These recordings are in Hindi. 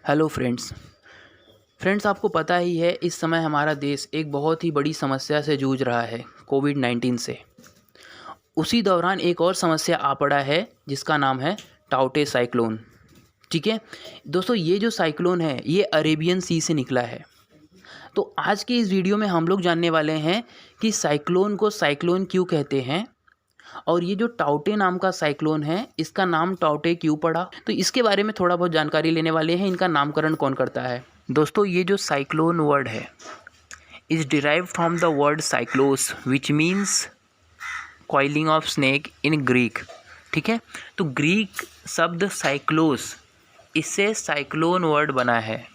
हेलो फ्रेंड्स आपको पता ही है इस समय हमारा देश एक बहुत ही बड़ी समस्या से जूझ रहा है कोविड-19 से। उसी दौरान एक और समस्या आ पड़ा है जिसका नाम है टाउटे साइक्लोन। ठीक है दोस्तों, ये जो साइक्लोन है ये अरेबियन सी से निकला है। तो आज के इस वीडियो में हम लोग जानने वाले हैं कि साइक्लोन को साइक्लोन क्यों कहते हैं और ये जो टाउटे नाम का साइक्लोन है इसका नाम टाउटे क्यों पड़ा, तो इसके बारे में थोड़ा बहुत जानकारी लेने वाले हैं। इनका नामकरण कौन करता है। दोस्तों, ये जो साइक्लोन वर्ड है is derived from the word cyclos which means coiling of snake in Greek. ठीक है, तो ग्रीक शब्द साइक्लोस, इससे साइक्लोन वर्ड बना है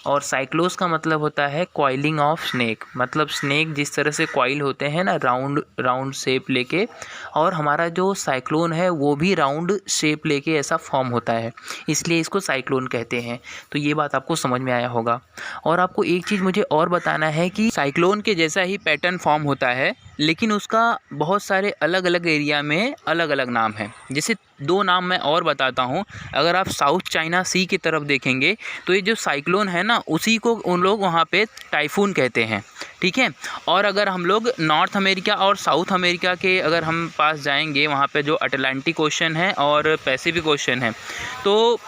और साइक्लोस का मतलब होता है कॉइलिंग ऑफ स्नेक, मतलब स्नेक जिस तरह से कॉइल होते हैं ना, राउंड शेप लेके, और हमारा जो साइक्लोन है वो भी राउंड शेप लेके ऐसा फॉर्म होता है, इसलिए इसको साइक्लोन कहते हैं। तो ये बात आपको समझ में आया होगा। और आपको एक चीज़ मुझे और बताना है कि साइक्लोन के जैसा ही पैटर्न फॉर्म होता है लेकिन उसका बहुत सारे अलग अलग एरिया में अलग अलग नाम है। जैसे दो नाम मैं और बताता हूँ। अगर आप साउथ चाइना सी की तरफ देखेंगे तो ये जो साइक्लोन है ना, उसी को उन लोग वहाँ पे टाइफून कहते हैं। ठीक है, और अगर हम लोग नॉर्थ अमेरिका और साउथ अमेरिका के अगर हम पास जाएंगे, वहाँ पे जो अटलांटिक ओशन है और पैसिफिक ओशन है, तो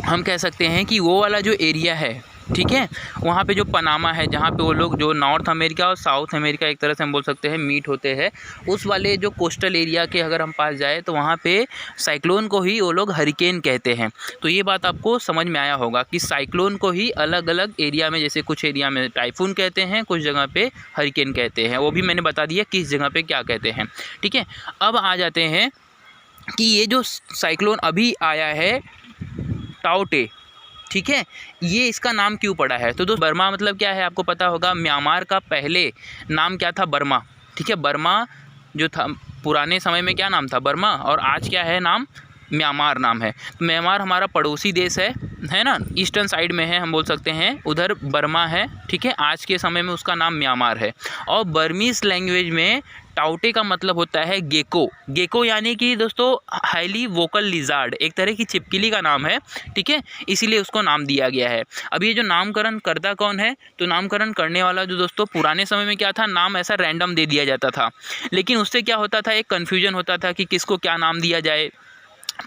हम कह सकते हैं कि वो वाला जो एरिया है, ठीक है, वहाँ पे जो पनामा है, जहाँ पे वो लोग जो नॉर्थ अमेरिका और साउथ अमेरिका एक तरह से हम बोल सकते हैं मीट होते हैं, उस वाले जो कोस्टल एरिया के अगर हम पास जाए तो वहाँ पे साइक्लोन को ही वो लोग हरिकेन कहते हैं। तो ये बात आपको समझ में आया होगा कि साइक्लोन को ही अलग अलग एरिया में, जैसे कुछ एरिया में टाइफून कहते हैं, कुछ जगह पे हरिकेन कहते हैं। वो भी मैंने बता दिया किस जगह पे क्या कहते हैं। ठीक है, अब आ जाते हैं कि ये जो साइक्लोन अभी आया है टाउटे, ठीक है, ये इसका नाम क्यों पड़ा है। तो दोस्त, बर्मा मतलब क्या है आपको पता होगा। म्यांमार का पहले नाम क्या था, बर्मा। ठीक है, बर्मा जो था पुराने समय में क्या नाम था, बर्मा, और आज क्या है नाम, म्यांमार नाम है। म्यांमार हमारा पड़ोसी देश है ना, ईस्टर्न साइड में है, हम बोल सकते हैं उधर बर्मा है। ठीक है, आज के समय में उसका नाम म्यांमार है। और बर्मीज लैंग्वेज में टाउटे का मतलब होता है गेको। गेको यानी कि दोस्तों हाईली वोकल लिजार्ड, एक तरह की छिपकली का नाम है। ठीक है, इसीलिए उसको नाम दिया गया है। अब ये जो नामकरण करता कौन है, तो नामकरण करने वाला जो दोस्तों, पुराने समय में क्या था, नाम ऐसा रैंडम दे दिया जाता था, लेकिन उससे क्या होता था, एक कन्फ्यूजन होता था कि किसको क्या नाम दिया जाए,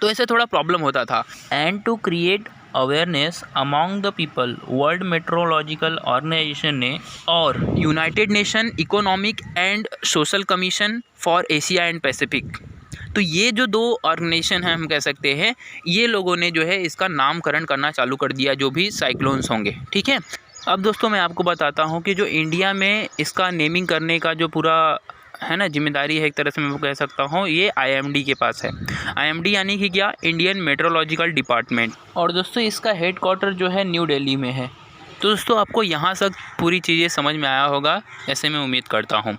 तो ऐसे थोड़ा प्रॉब्लम होता था। And to create awareness among the people, world meteorological organization ने और united nation economic and social commission for Asia and Pacific, तो ये जो दो ऑर्गेनाइजेशन हैं हम कह सकते हैं, ये लोगों ने जो है इसका नामकरण करना चालू कर दिया जो भी साइक्लोन्स होंगे। ठीक है, अब दोस्तों मैं आपको बताता हूँ कि जो इंडिया में इसका नेमिंग करने का जो पूरा है ना जिम्मेदारी है, एक तरह से मैं कह सकता हूँ, ये आईएमडी के पास है। आईएमडी यानी कि क्या, इंडियन मेट्रोलॉजिकल डिपार्टमेंट। और दोस्तों इसका हेडक्वार्टर जो है न्यू दिल्ली में है। तो दोस्तों आपको यहाँ तक पूरी चीज़ें समझ में आया होगा, ऐसे मैं उम्मीद करता हूँ।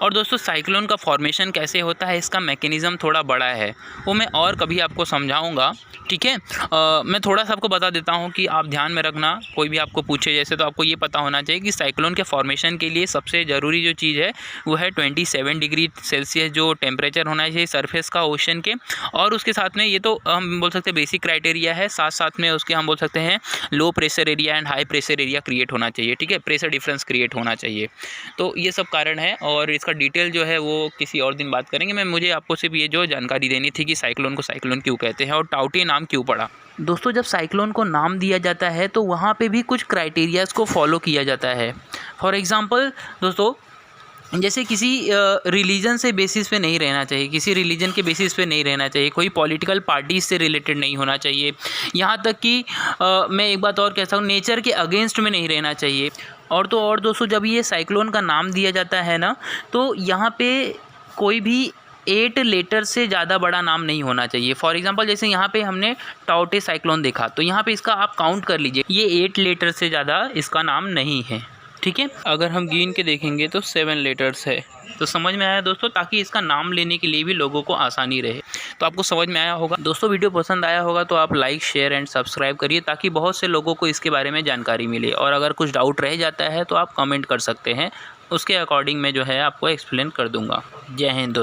और दोस्तों साइक्लोन का फॉर्मेशन कैसे होता है, इसका मैकेनिज़्म थोड़ा बड़ा है, वो मैं और कभी आपको समझाऊँगा। ठीक है, मैं थोड़ा सा आपको बता देता हूँ कि आप ध्यान में रखना, कोई भी आपको पूछे जैसे, तो आपको ये पता होना चाहिए कि साइक्लोन के फॉर्मेशन के लिए सबसे ज़रूरी जो चीज़ है वो है 27 डिग्री सेल्सियस जो टेम्परेचर होना चाहिए सरफेस का ओशन के। और उसके साथ में ये तो हम बोल सकते हैं बेसिक क्राइटेरिया है, साथ साथ में उसके हम बोल सकते हैं low pressure area and high pressure area create होना चाहिए। ठीक है, प्रेशर डिफरेंस क्रिएट होना चाहिए। तो ये सब कारण है और इसका डिटेल जो है वो किसी और दिन बात करेंगे। मुझे आपको सिर्फ ये जो जानकारी देनी थी कि साइक्लोन को साइक्लोन क्यों कहते हैं और टाउटे नाम क्यों पड़ा। दोस्तों जब साइक्लोन को नाम दिया जाता है तो वहाँ पे भी कुछ क्राइटेरियाज को फॉलो किया जाता है। फॉर एग्जांपल दोस्तों, जैसे किसी रिलीजन से बेसिस पे नहीं रहना चाहिए, किसी रिलीजन के बेसिस पे नहीं रहना चाहिए, कोई पॉलिटिकल पार्टी से रिलेटेड नहीं होना चाहिए, यहाँ तक कि मैं एक बात और कहता हूँ, नेचर के अगेंस्ट में नहीं रहना चाहिए। और तो और दोस्तों, जब ये साइक्लोन का नाम दिया जाता है ना, तो यहाँ पे कोई भी 8 लेटर से ज़्यादा बड़ा नाम नहीं होना चाहिए। फॉर एग्जांपल जैसे यहाँ पे हमने टाउटे साइक्लोन देखा, तो यहाँ पे इसका आप काउंट कर लीजिए, ये 8 लेटर से ज़्यादा इसका नाम नहीं है। ठीक है, अगर हम गिन के देखेंगे तो 7 लेटर्स है। तो समझ में आया दोस्तों, ताकि इसका नाम लेने के लिए भी लोगों को आसानी रहे। तो आपको समझ में आया होगा दोस्तों। वीडियो पसंद आया होगा तो आप लाइक, शेयर एंड सब्सक्राइब करिए, ताकि बहुत से लोगों को इसके बारे में जानकारी मिले। और अगर कुछ डाउट रह जाता है तो आप कमेंट कर सकते हैं, उसके अकॉर्डिंग मैं जो है आपको एक्सप्लेन कर दूंगा। जय हिंद।